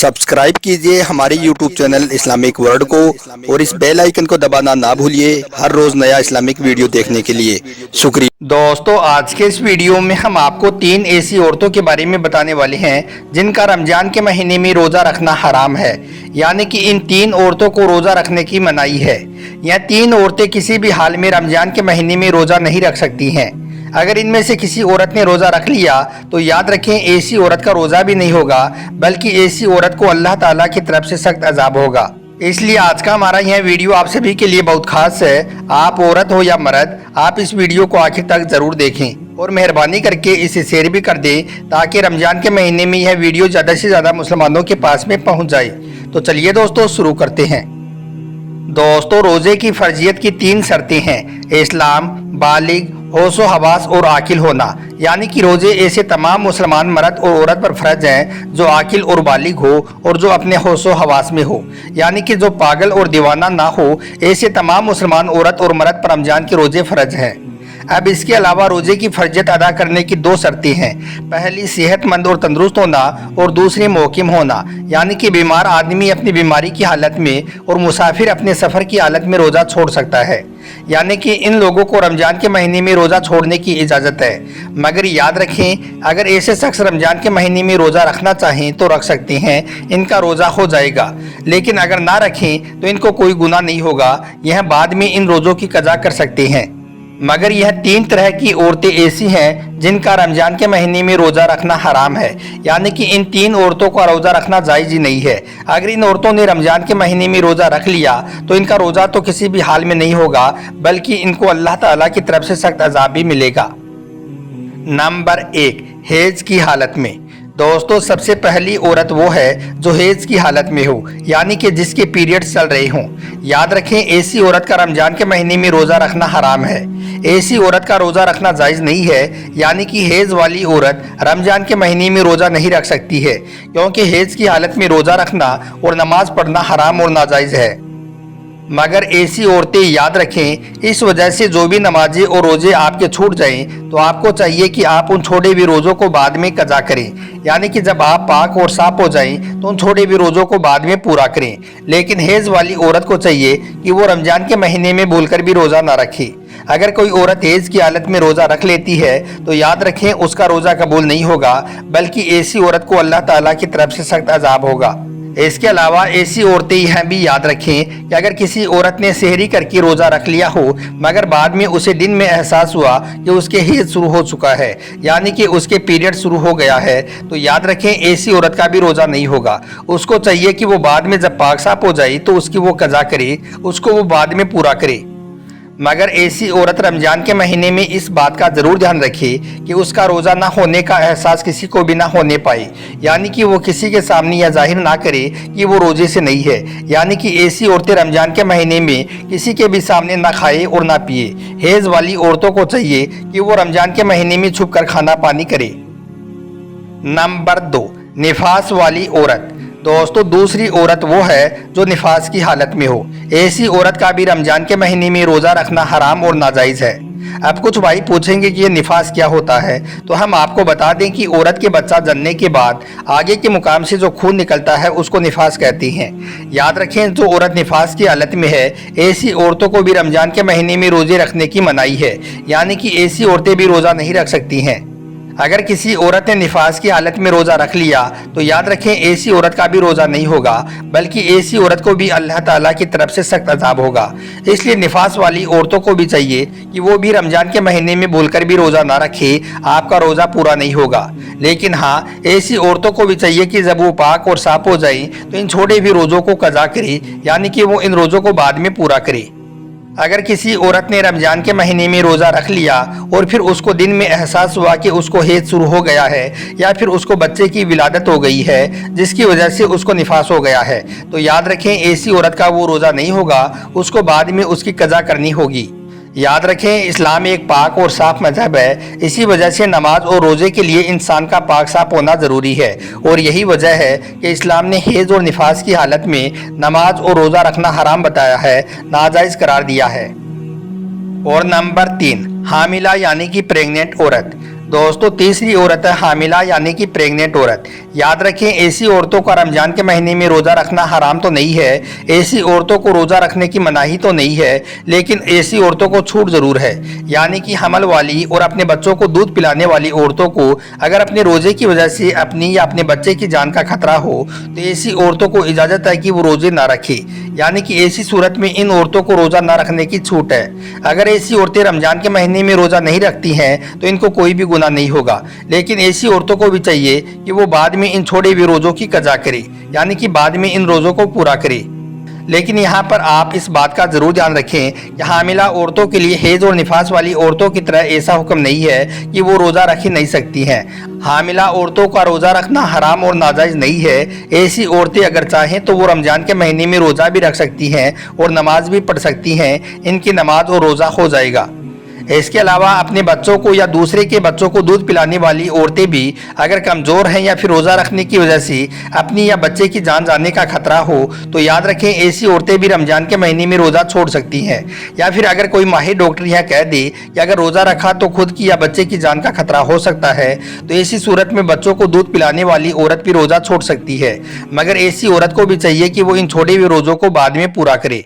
Subscribe कीजिए हमारे YouTube channel Islamic world को और इस बेल आइकन को दबाना ना भूलिए हर रोज नया इस्लामिक वीडियो देखने के लिए। शुक्रिया। दोस्तों, आज के इस वीडियो में हम आपको 3 ऐसी औरतों के बारे में बताने वाले हैं जिनका रमजान के महीने में रोज़ा रखना हराम है, यानी कि इन 3 औरतों को रोज़ा रखने की मनाही है। यह 3 औरतें किसी भी हाल में रमजान के महीने में रोज़ा नहीं रख सकती हैं। अगर इनमें से किसी औरत ने रोज़ा रख लिया तो याद रखें, ऐसी औरत का रोज़ा भी नहीं होगा, बल्कि ऐसी औरत को अल्लाह ताला की तरफ से सख्त अजाब होगा। इसलिए आज का हमारा यह वीडियो आप सभी के लिए बहुत खास है। आप औरत हो या मर्द, आप इस वीडियो को आखिर तक जरूर देखें और मेहरबानी करके इसे शेयर भी कर दें ताकि रमजान के महीने में यह वीडियो ज़्यादा से ज़्यादा मुसलमानों के पास में पहुंच जाए। तो चलिए दोस्तों, शुरू करते हैं। दोस्तों, रोज़े की फर्जियत की 3 शर्तें हैं: इस्लाम, बालिग, होशो हवास और आकिल होना। यानी कि रोजे ऐसे तमाम मुसलमान मर्द और औरत पर फर्ज हैं जो आकिल और बालिग हो और जो अपने होशो हवास में हो, यानी कि जो पागल और दीवाना ना हो। ऐसे तमाम मुसलमान औरत और मर्द पर रमजान के रोजे फर्ज हैं। अब इसके अलावा रोजे की फर्जियत अदा करने की 2 शर्तें हैं। पहली, सेहतमंद और तंदुरुस्त होना और दूसरी, मोकिम होना। यानी कि बीमार आदमी अपनी बीमारी की हालत में और मुसाफिर अपने सफ़र की हालत में रोज़ा छोड़ सकता है। यानी कि इन लोगों को रमजान के महीने में रोज़ा छोड़ने की इजाज़त है। मगर याद रखें, अगर ऐसे शख्स रमजान के महीने में रोज़ा रखना चाहें तो रख सकते हैं, इनका रोज़ा हो जाएगा। लेकिन अगर ना रखें तो इनको कोई गुनाह नहीं होगा, यह बाद में इन रोज़ों की कज़ा कर सकते हैं। मगर यह 3 तरह की औरतें ऐसी हैं जिनका रमजान के महीने में रोज़ा रखना हराम है, यानी कि इन 3 औरतों का रोज़ा रखना जायज़ ही नहीं है। अगर इन औरतों ने रमजान के महीने में रोज़ा रख लिया तो इनका रोज़ा तो किसी भी हाल में नहीं होगा, बल्कि इनको अल्लाह ताला की तरफ से सख्त अज़ाब भी मिलेगा। नंबर 1, हैज़ की हालत में। दोस्तों, सबसे पहली औरत वो है जो हैज़ की हालत में हो, यानी कि जिसके पीरियड्स चल रहे हों। याद रखें, ऐसी औरत का रमजान के महीने में रोज़ा रखना हराम है। ऐसी औरत का रोज़ा रखना जायज़ नहीं है, यानी कि हैज़ वाली औरत रमजान के महीने में रोज़ा नहीं रख सकती है, क्योंकि हैज़ की हालत में रोज़ा रखना और नमाज पढ़ना हराम और नाजायज़ है। मगर ऐसी औरतें याद रखें, इस वजह से जो भी नमाजें और रोज़े आपके छूट जाएं तो आपको चाहिए कि आप उन छोड़े हुए रोज़ों को बाद में कज़ा करें। यानी कि जब आप पाक और साफ हो जाएं तो उन छोड़े हुए रोज़ों को बाद में पूरा करें। लेकिन हैज़ वाली औरत को चाहिए कि वो रमजान के महीने में भूलकर भी रोज़ा ना रखे। अगर कोई औरत हैज़ की हालत में रोज़ा रख लेती है तो याद रखें, उसका रोज़ा कबूल नहीं होगा, बल्कि ऐसी औरत को अल्लाह ताला की तरफ से सख्त अज़ाब होगा। इसके अलावा ऐसी औरतें यह भी याद रखें कि अगर किसी औरत ने सहरी करके रोज़ा रख लिया हो मगर बाद में उसे दिन में एहसास हुआ कि उसके हैज़ शुरू हो चुका है, यानी कि उसके पीरियड शुरू हो गया है, तो याद रखें ऐसी औरत का भी रोज़ा नहीं होगा। उसको चाहिए कि वो बाद में जब पाक साफ हो जाए तो उसकी वो कज़ा करे, उसको वो बाद में पूरा करे। मगर ऐसी औरत रमजान के महीने में इस बात का ज़रूर ध्यान रखे कि उसका रोज़ा ना होने का एहसास किसी को भी ना होने पाए, यानी कि वो किसी के सामने यह जाहिर ना करे कि वो रोज़े से नहीं है। यानी कि ऐसी औरतें रमजान के महीने में किसी के भी सामने ना खाए और ना पिए। हैज़ वाली औरतों को चाहिए कि वो रमजान के महीने में छुप कर खाना पानी करे। नंबर 2, निफास वाली औरत। दोस्तों, दूसरी औरत वो है जो निफास की हालत में हो। ऐसी औरत का भी रमजान के महीने में रोज़ा रखना हराम और नाजायज़ है। अब कुछ भाई पूछेंगे कि ये निफास क्या होता है, तो हम आपको बता दें कि औरत के बच्चा जनने के बाद आगे के मुकाम से जो खून निकलता है उसको निफास कहते हैं। याद रखें, जो औरत निफास की हालत में है ऐसी औरतों को भी रमजान के महीने में रोज़े रखने की मनाही है, यानी कि ऐसी औरतें भी रोज़ा नहीं रख सकती हैं। अगर किसी औरत ने निफास की हालत में रोज़ा रख लिया तो याद रखें, ऐसी औरत का भी रोज़ा नहीं होगा, बल्कि ऐसी औरत को भी अल्लाह ताला की तरफ से सख्त अज़ाब होगा। इसलिए निफास वाली औरतों को भी चाहिए कि वो भी रमजान के महीने में भूलकर भी रोज़ा ना रखे, आपका रोज़ा पूरा नहीं होगा। लेकिन हाँ, ऐसी औरतों को भी चाहिए कि जब वो पाक और साफ हो जाए तो इन छोड़े हुए रोज़ों को कज़ा करे, यानी कि वो इन रोज़ों को बाद में पूरा करे। अगर किसी औरत ने रमजान के महीने में रोज़ा रख लिया और फिर उसको दिन में एहसास हुआ कि उसको हैज़ शुरू हो गया है या फिर उसको बच्चे की विलादत हो गई है जिसकी वजह से उसको निफास हो गया है, तो याद रखें ऐसी औरत का वो रोज़ा नहीं होगा, उसको बाद में उसकी कज़ा करनी होगी। याद रखें, इस्लाम एक पाक और साफ मजहब है। इसी वजह से नमाज और रोज़े के लिए इंसान का पाक साफ होना ज़रूरी है और यही वजह है कि इस्लाम ने हैज़ और निफास की हालत में नमाज और रोज़ा रखना हराम बताया है, नाजायज़ करार दिया है। और नंबर 3, हामिला यानी कि प्रेग्नेंट औरत। दोस्तों तीसरी औरत है हामिला यानी कि प्रेग्नेंट औरत। याद रखें ऐसी औरतों का रमजान के महीने में रोज़ा रखना हराम तो नहीं है, ऐसी औरतों को रोज़ा रखने की मनाही तो नहीं है, लेकिन ऐसी औरतों को छूट ज़रूर है। यानी कि हमल वाली और अपने बच्चों को दूध पिलाने वाली औरतों को अगर अपने रोज़े की वजह से अपनी या अपने बच्चे की जान का खतरा हो तो ऐसी औरतों को इजाज़त है कि वो रोज़े ना रखे। यानी कि ऐसी सूरत में इन औरतों को रोज़ा ना रखने की छूट है। अगर ऐसी औरतें रमजान के महीने में रोज़ा नहीं रखती हैं तो इनको कोई भी गुनाह नहीं होगा, लेकिन ऐसी औरतों को भी चाहिए कि वो बाद में इन छोड़े हुए रोज़ों की कज़ा करे, यानी कि बाद में इन रोज़ों को पूरा करे। लेकिन यहाँ पर आप इस बात का ज़रूर ध्यान रखें कि हामिला औरतों के लिए हैज़ और निफास वाली औरतों की तरह ऐसा हुक्म नहीं है कि वो रोज़ा रख ही नहीं सकती हैं। हामिला औरतों का रोज़ा रखना हराम और नाजायज़ नहीं है। ऐसी औरतें अगर चाहें तो वो रमज़ान के महीने में रोज़ा भी रख सकती हैं और नमाज भी पढ़ सकती हैं, इनकी नमाज और रोज़ा हो जाएगा। इसके अलावा अपने बच्चों को या दूसरे के बच्चों को दूध पिलाने वाली औरतें भी अगर कमज़ोर हैं या फिर रोज़ा रखने की वजह से अपनी या बच्चे की जान जाने का खतरा हो तो याद रखें ऐसी औरतें भी रमज़ान के महीने में रोज़ा छोड़ सकती हैं। या फिर अगर कोई माहिर डॉक्टर यह कह दे कि अगर रोज़ा रखा तो खुद की या बच्चे की जान का खतरा हो सकता है तो ऐसी सूरत में बच्चों को दूध पिलाने वाली औरत भी रोज़ा छोड़ सकती है, मगर ऐसी औरत को भी चाहिए कि वो इन छोड़े हुए रोज़ों को बाद में पूरा करे।